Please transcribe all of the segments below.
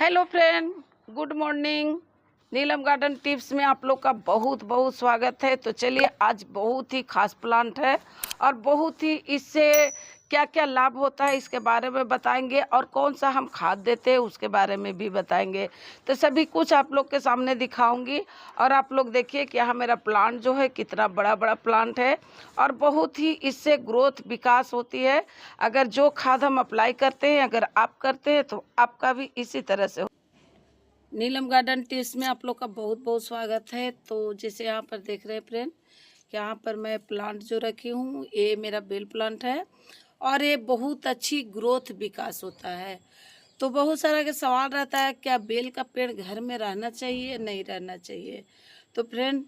Hello friend, good morning. Neelam garden tips में आप लोग का बहुत बहुत स्वागत है। तो चलिए, आज बहुत ही खास प्लांट है और बहुत ही इससे क्या क्या लाभ होता है इसके बारे में बताएंगे, और कौन सा हम खाद देते हैं उसके बारे में भी बताएंगे। तो सभी कुछ आप लोग के सामने दिखाऊंगी और आप लोग देखिए कि यहाँ मेरा प्लांट जो है कितना बड़ा बड़ा प्लांट है और बहुत ही इससे ग्रोथ विकास होती है। अगर जो खाद हम अप्लाई करते हैं, अगर आप करते हैं तो आपका भी इसी तरह से। नीलम गार्डन टिप्स में आप लोग का बहुत बहुत स्वागत है। तो जैसे यहाँ पर देख रहे हैं फ्रेंड, यहाँ पर मैं प्लांट जो रखी हूँ ये मेरा बेल प्लांट है और ये बहुत अच्छी ग्रोथ विकास होता है। तो बहुत सारा के सवाल रहता है, क्या बेल का पेड़ घर में रहना चाहिए नहीं रहना चाहिए। तो फ्रेंड,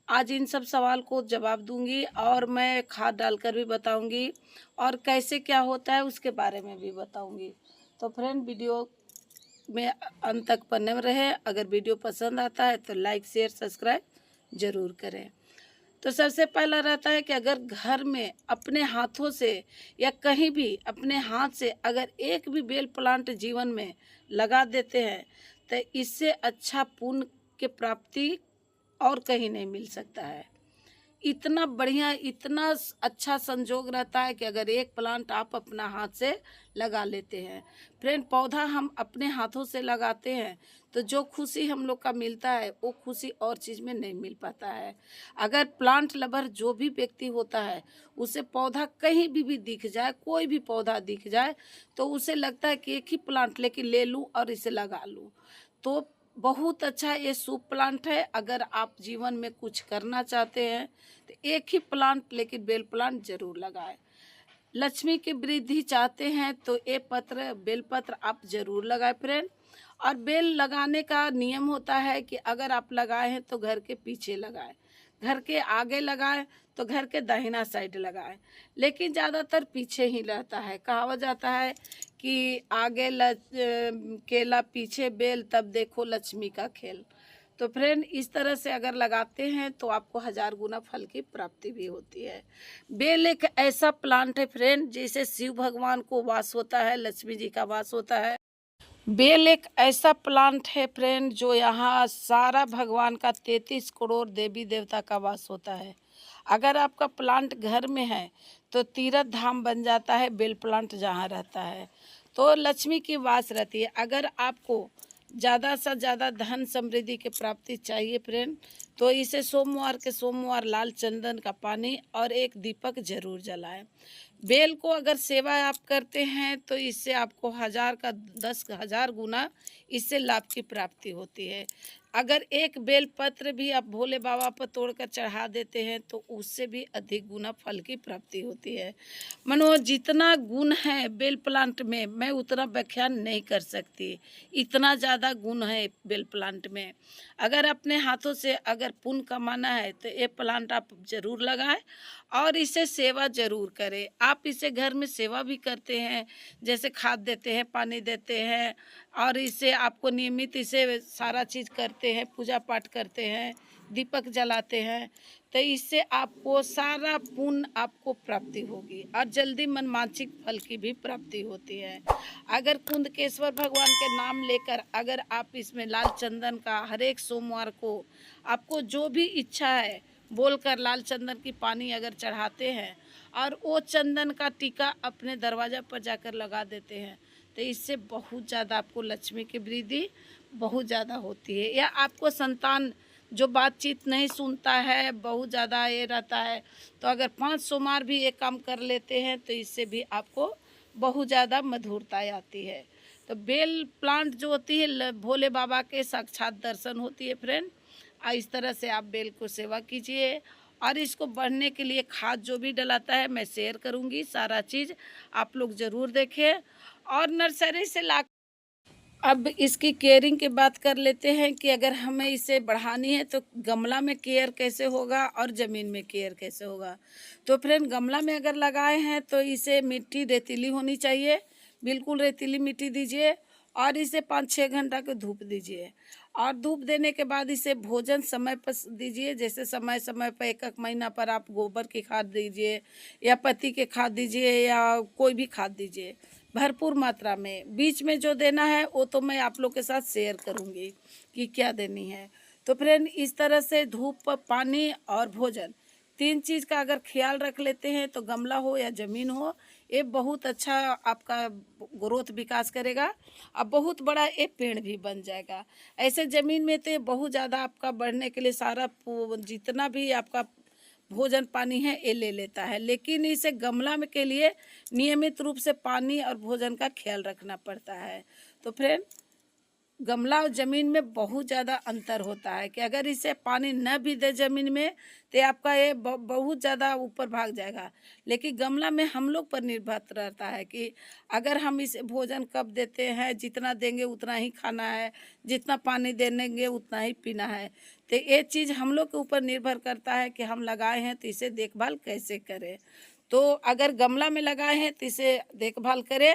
आज इन सब सवाल को जवाब दूंगी और मैं खाद डालकर भी बताऊंगी और कैसे क्या होता है उसके बारे में भी बताऊंगी। तो फ्रेंड, वीडियो में अंत तक बने रहे। अगर वीडियो पसंद आता है तो लाइक शेयर सब्सक्राइब ज़रूर करें। तो सबसे पहला रहता है कि अगर घर में अपने हाथों से या कहीं भी अपने हाथ से अगर एक भी बेल प्लांट जीवन में लगा देते हैं तो इससे अच्छा पुण्य की प्राप्ति और कहीं नहीं मिल सकता है। इतना बढ़िया, इतना अच्छा संजोग रहता है कि अगर एक प्लांट आप अपना हाथ से लगा लेते हैं। फ्रेंड, पौधा हम अपने हाथों से लगाते हैं तो जो खुशी हम लोग का मिलता है वो खुशी और चीज़ में नहीं मिल पाता है। अगर प्लांट लवर जो भी व्यक्ति होता है उसे पौधा कहीं भी दिख जाए, कोई भी पौधा दिख जाए तो उसे लगता है कि एक ही प्लांट लेके ले लूँ और इसे लगा लूँ। तो बहुत अच्छा ये शुभ प्लांट है। अगर आप जीवन में कुछ करना चाहते हैं तो एक ही प्लांट लेकिन बेल प्लांट जरूर लगाएं। लक्ष्मी की वृद्धि चाहते हैं तो ये पत्र, बेल पत्र आप जरूर लगाएं फ्रेंड। और बेल लगाने का नियम होता है कि अगर आप लगाए हैं तो घर के पीछे लगाएं, घर के आगे लगाएं तो घर के दाहिना साइड लगाएं, लेकिन ज़्यादातर पीछे ही रहता है। कहा जाता है कि आगे केला पीछे बेल, तब देखो लक्ष्मी का खेल। तो फ्रेंड, इस तरह से अगर लगाते हैं तो आपको 1000 गुना फल की प्राप्ति भी होती है। बेल एक ऐसा प्लांट है फ्रेंड जिसे शिव भगवान को वास होता है, लक्ष्मी जी का वास होता है। बेल एक ऐसा प्लांट है फ्रेंड जो यहाँ सारा भगवान का 33 करोड़ देवी देवता का वास होता है। अगर आपका प्लांट घर में है तो तीर्थ धाम बन जाता है बेल प्लांट जहाँ रहता है। तो लक्ष्मी की वास रहती है। अगर आपको ज़्यादा से ज़्यादा धन समृद्धि की प्राप्ति चाहिए फ्रेंड, तो इसे सोमवार के सोमवार लाल चंदन का पानी और एक दीपक जरूर जलाएं। बेल को अगर सेवा आप करते हैं तो इससे आपको 1000 का 10,000 गुना इससे लाभ की प्राप्ति होती है। अगर एक बेल पत्र भी आप भोले बाबा पर तोड़कर चढ़ा देते हैं तो उससे भी अधिक गुना फल की प्राप्ति होती है। मनो जितना गुण है बेल प्लांट में मैं उतना व्याख्यान नहीं कर सकती, इतना ज़्यादा गुण है बेल प्लांट में। अगर अपने हाथों से अगर पुण्य कमाना है तो ये प्लांट आप ज़रूर लगाएं और इसे सेवा ज़रूर करें। आप इसे घर में सेवा भी करते हैं, जैसे खाद देते हैं, पानी देते हैं और इसे आपको नियमित इसे सारा चीज़ करते हैं, पूजा पाठ करते हैं, दीपक जलाते हैं, तो इससे आपको सारा पुण्य आपको प्राप्ति होगी और जल्दी मनमांसिक फल की भी प्राप्ति होती है। अगर कुंदकेश्वर भगवान के नाम लेकर अगर आप इसमें लाल चंदन का हर एक सोमवार को आपको जो भी इच्छा है बोलकर लाल चंदन की पानी अगर चढ़ाते हैं और वो चंदन का टीका अपने दरवाजा पर जाकर लगा देते हैं तो इससे बहुत ज़्यादा आपको लक्ष्मी की वृद्धि बहुत ज़्यादा होती है। या आपको संतान जो बातचीत नहीं सुनता है, बहुत ज़्यादा ये रहता है, तो अगर 5 सोमवार भी ये काम कर लेते हैं तो इससे भी आपको बहुत ज़्यादा मधुरता आती है। तो बेल प्लांट जो होती है भोले बाबा के साक्षात दर्शन होती है फ्रेंड। इस तरह से आप बेल को सेवा कीजिए और इसको बढ़ने के लिए खाद जो भी डलाता है मैं शेयर करूंगी, सारा चीज़ आप लोग ज़रूर देखें। और नर्सरी से ला, अब इसकी केयरिंग की बात कर लेते हैं कि अगर हमें इसे बढ़ानी है तो गमला में केयर कैसे होगा और ज़मीन में केयर कैसे होगा। तो फ्रेंड, गमला में अगर लगाए हैं तो इसे मिट्टी रेतीली होनी चाहिए, बिल्कुल रेतीली मिट्टी दीजिए और इसे 5-6 घंटा के धूप दीजिए। और धूप देने के बाद इसे भोजन समय पर दीजिए, जैसे समय समय पर 1-1 महीना पर आप गोबर की खाद दीजिए या पत्ती के खाद दीजिए या कोई भी खाद दीजिए। भरपूर मात्रा में। बीच में जो देना है वो तो मैं आप लोग के साथ शेयर करूँगी कि क्या देनी है। तो फ्रेंड, इस तरह से धूप, पानी और भोजन, 3 चीज़ का अगर ख्याल रख लेते हैं तो गमला हो या ज़मीन हो, ये बहुत अच्छा आपका ग्रोथ विकास करेगा और बहुत बड़ा ये पेड़ भी बन जाएगा। ऐसे ज़मीन में तो ये बहुत ज़्यादा आपका बढ़ने के लिए सारा जितना भी आपका भोजन पानी है ये ले लेता है, लेकिन इसे गमला में के लिए नियमित रूप से पानी और भोजन का ख्याल रखना पड़ता है। तो फ्रेंड, गमला और ज़मीन में बहुत ज़्यादा अंतर होता है कि अगर इसे पानी न भी दे ज़मीन में तो आपका ये बहुत ज़्यादा ऊपर भाग जाएगा, लेकिन गमला में हम लोग पर निर्भर रहता है कि अगर हम इसे भोजन कब देते हैं, जितना देंगे उतना ही खाना है, जितना पानी देंगे उतना ही पीना है। तो ये चीज़ हम लोग के ऊपर निर्भर करता है कि हम लगाए हैं तो इसे देखभाल कैसे करें। तो अगर गमला में लगाए हैं तो इसे देखभाल करें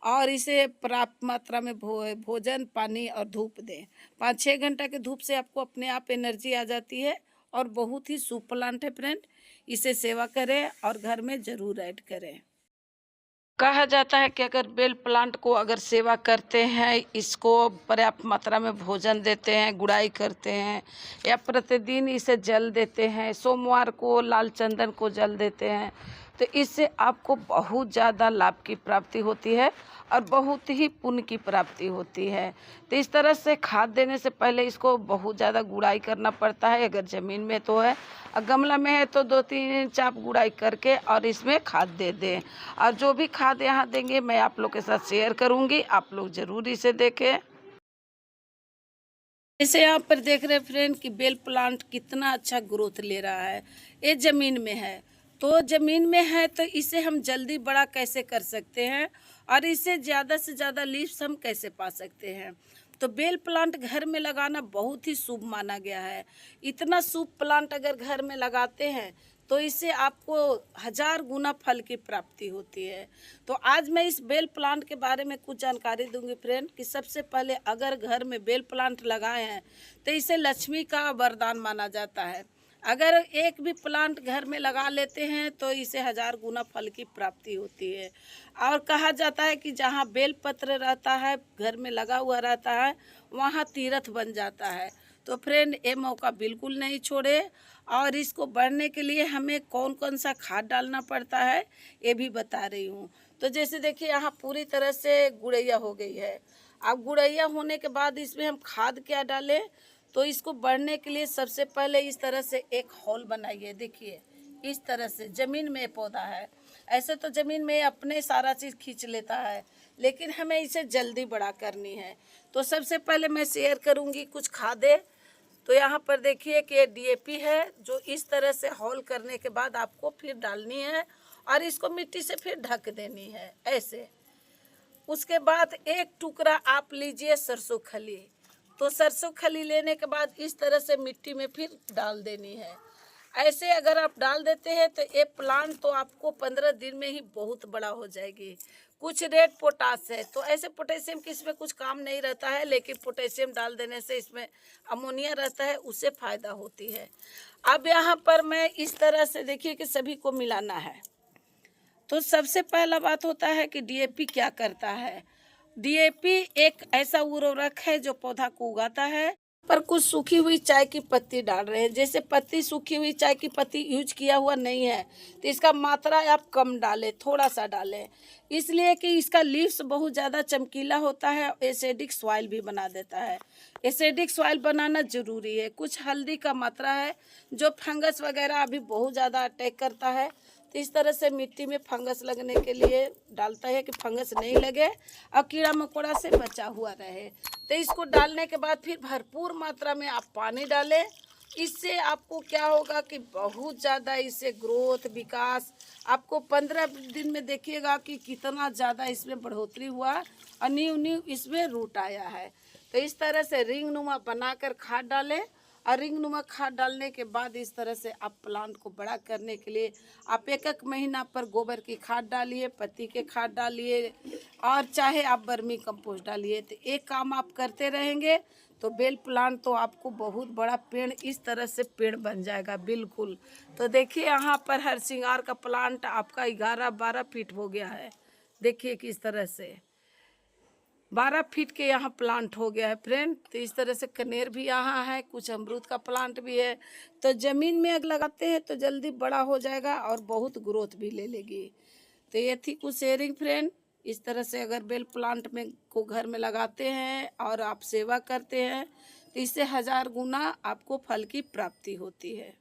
और इसे पर्याप्त मात्रा में भोजन, पानी और धूप दें। 5-6 घंटा के धूप से आपको अपने आप एनर्जी आ जाती है और बहुत ही शुभ प्लांट है फ्रेंड। इसे सेवा करें और घर में ज़रूर ऐड करें। कहा जाता है कि अगर बेल प्लांट को अगर सेवा करते हैं, इसको पर्याप्त मात्रा में भोजन देते हैं, गुड़ाई करते हैं या प्रतिदिन इसे जल देते हैं, सोमवार को लाल चंदन को जल देते हैं, तो इससे आपको बहुत ज़्यादा लाभ की प्राप्ति होती है और बहुत ही पुण्य की प्राप्ति होती है। तो इस तरह से खाद देने से पहले इसको बहुत ज़्यादा गुड़ाई करना पड़ता है। अगर ज़मीन में तो है और गमला में है तो 2-3 चाप गुड़ाई करके और इसमें खाद दे दें। और जो भी खाद यहाँ देंगे मैं आप लोग के साथ शेयर करूँगी, आप लोग ज़रूर इसे देखें। जैसे यहाँ पर देख रहे हैं फ्रेंड कि बेल प्लांट कितना अच्छा ग्रोथ ले रहा है। ये ज़मीन में है, तो ज़मीन में है तो इसे हम जल्दी बड़ा कैसे कर सकते हैं और इससे ज़्यादा से ज़्यादा लीव्स हम कैसे पा सकते हैं। तो बेल प्लांट घर में लगाना बहुत ही शुभ माना गया है। इतना शुभ प्लांट अगर घर में लगाते हैं तो इससे आपको 1000 गुना फल की प्राप्ति होती है। तो आज मैं इस बेल प्लांट के बारे में कुछ जानकारी दूंगी फ्रेंड कि सबसे पहले अगर घर में बेल प्लांट लगाए हैं तो इसे लक्ष्मी का वरदान माना जाता है। अगर एक भी प्लांट घर में लगा लेते हैं तो इसे 1000 गुना फल की प्राप्ति होती है। और कहा जाता है कि जहाँ बेल पत्र रहता है, घर में लगा हुआ रहता है, वहाँ तीर्थ बन जाता है। तो फ्रेंड, ये मौका बिल्कुल नहीं छोड़े। और इसको बढ़ने के लिए हमें कौन कौन सा खाद डालना पड़ता है ये भी बता रही हूँ। तो जैसे देखिए यहाँ पूरी तरह से गुड़ैया हो गई है। अब गुड़ैया होने के बाद इसमें हम खाद क्या डालें, तो इसको बढ़ने के लिए सबसे पहले इस तरह से एक हॉल बनाइए। देखिए इस तरह से ज़मीन में पौधा है, ऐसे तो ज़मीन में अपने सारा चीज़ खींच लेता है, लेकिन हमें इसे जल्दी बड़ा करनी है। तो सबसे पहले मैं शेयर करूँगी कुछ खादें। तो यहाँ पर देखिए कि ये डीएपी है जो इस तरह से हॉल करने के बाद आपको फिर डालनी है और इसको मिट्टी से फिर ढक देनी है ऐसे। उसके बाद एक टुकड़ा आप लीजिए सरसों खली। तो सरसों खली लेने के बाद इस तरह से मिट्टी में फिर डाल देनी है। ऐसे अगर आप डाल देते हैं तो ये प्लांट तो आपको 15 दिन में ही बहुत बड़ा हो जाएगी। कुछ रेड पोटास है, तो ऐसे पोटेशियम की इसमें कुछ काम नहीं रहता है, लेकिन पोटेशियम डाल देने से इसमें अमोनिया रहता है, उससे फ़ायदा होती है। अब यहाँ पर मैं इस तरह से देखिए कि सभी को मिलाना है। तो सबसे पहला बात होता है कि डीएपी क्या करता है। डीएपी एक ऐसा उर्वरक है जो पौधा को उगाता है। पर कुछ सूखी हुई चाय की पत्ती डाल रहे हैं। जैसे पत्ती सूखी हुई चाय की पत्ती यूज किया हुआ नहीं है तो इसका मात्रा आप कम डालें, थोड़ा सा डालें, इसलिए कि इसका लीव्स बहुत ज़्यादा चमकीला होता है, एसिडिक सॉइल भी बना देता है। एसिडिक सॉइल बनाना ज़रूरी है। कुछ हल्दी का मात्रा है जो फंगस वगैरह अभी बहुत ज़्यादा अटैक करता है, तो इस तरह से मिट्टी में फंगस लगने के लिए डालता है कि फंगस नहीं लगे और कीड़ा मकोड़ा से बचा हुआ रहे। तो इसको डालने के बाद फिर भरपूर मात्रा में आप पानी डालें। इससे आपको क्या होगा कि बहुत ज़्यादा इससे ग्रोथ, विकास, आपको 15 दिन में देखिएगा कि कितना ज़्यादा इसमें बढ़ोतरी हुआ और न्यू न्यू इसमें रूट आया है। तो इस तरह से रिंग नुमा बनाकर खाद डालें और रिंग नुमा खाद डालने के बाद इस तरह से आप प्लांट को बड़ा करने के लिए आप एक महीना पर गोबर की खाद डालिए, पत्ती के खाद डालिए और चाहे आप वर्मी कंपोस्ट डालिए। तो एक काम आप करते रहेंगे तो बेल प्लांट तो आपको बहुत बड़ा पेड़ इस तरह से पेड़ बन जाएगा बिल्कुल। तो देखिए यहाँ पर हर श्रृंगार का प्लांट आपका 11-12 फीट हो गया है। देखिए किस तरह से 12 फीट के यहाँ प्लांट हो गया है फ्रेंड। तो इस तरह से कनेर भी यहाँ है, कुछ अमरूद का प्लांट भी है। तो ज़मीन में अगर लगाते हैं तो जल्दी बड़ा हो जाएगा और बहुत ग्रोथ भी ले लेगी। तो ये थी कुछ शेयरिंग फ्रेंड। इस तरह से अगर बेल प्लांट में को घर में लगाते हैं और आप सेवा करते हैं तो इससे 1000 गुना आपको फल की प्राप्ति होती है।